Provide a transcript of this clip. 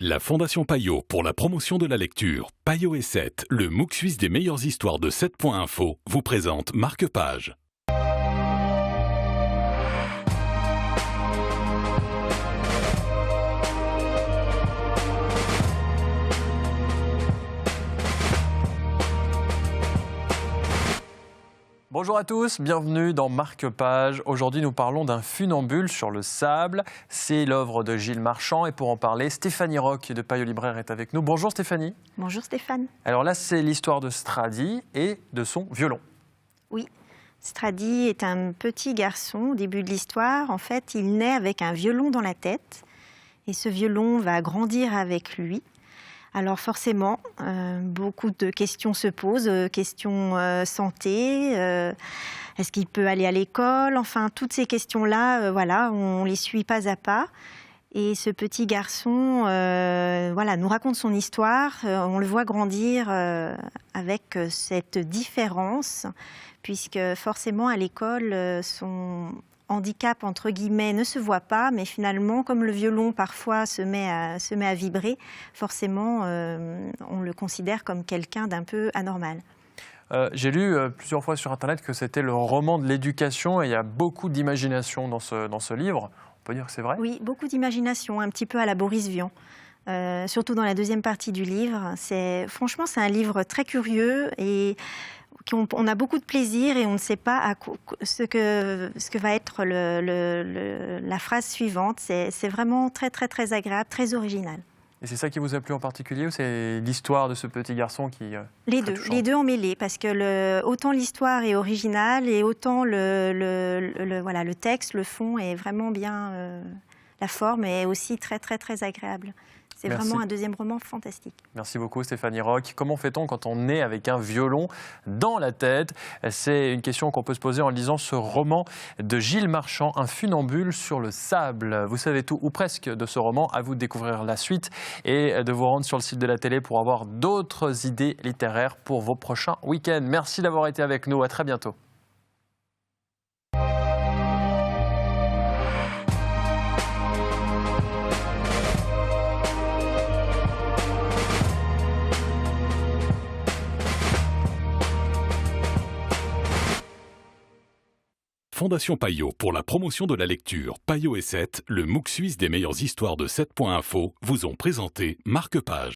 La Fondation Payot pour la promotion de la lecture, Payot et 7, le MOOC suisse des meilleures histoires de 7.info, vous présente Marque-Page. Bonjour à tous, bienvenue dans Marque-Page. Aujourd'hui, nous parlons d'un funambule sur le sable. C'est l'œuvre de Gilles Marchand et pour en parler, Stéphanie Roch de Payot Libraire est avec nous. Bonjour Stéphanie. Bonjour Stéphane. Alors là, c'est l'histoire de Stradi et de son violon. Oui, Stradi est un petit garçon au début de l'histoire. En fait, il naît avec un violon dans la tête et ce violon va grandir avec lui. Alors forcément, beaucoup de questions se posent, questions santé, est-ce qu'il peut aller à l'école? Enfin, toutes ces questions-là, voilà, on les suit pas à pas. Et ce petit garçon voilà, nous raconte son histoire, on le voit grandir avec cette différence, puisque forcément à l'école, son handicap, entre guillemets, ne se voit pas, mais finalement, comme le violon parfois se met à vibrer, forcément, on le considère comme quelqu'un d'un peu anormal. J'ai lu plusieurs fois sur Internet que c'était le roman de l'éducation et il y a beaucoup d'imagination dans ce livre. On peut dire que c'est vrai? Oui, beaucoup d'imagination, un petit peu à la Boris Vian. Surtout dans la deuxième partie du livre. Franchement, c'est un livre très curieux et on a beaucoup de plaisir et on ne sait pas ce que va être la phrase suivante. C'est vraiment très, très, très agréable, très original. Et c'est ça qui vous a plu en particulier ou c'est l'histoire de ce petit garçon qui... Les deux emmêlés, parce que autant l'histoire est originale et autant voilà, le texte, le fond est vraiment bien... la forme est aussi très, très, très agréable. C'est vraiment un deuxième roman fantastique. Merci beaucoup Stéphanie Roch. Comment fait-on quand on est avec un violon dans la tête? C'est une question qu'on peut se poser en lisant ce roman de Gilles Marchand, Un funambule sur le sable. Vous savez tout, ou presque, de ce roman. À vous de découvrir la suite et de vous rendre sur le site de la télé pour avoir d'autres idées littéraires pour vos prochains week-ends. Merci d'avoir été avec nous. À très bientôt. Fondation Payot pour la promotion de la lecture, Payot et 7, le MOOC suisse des meilleures histoires de 7.info, vous ont présenté Marque-Page.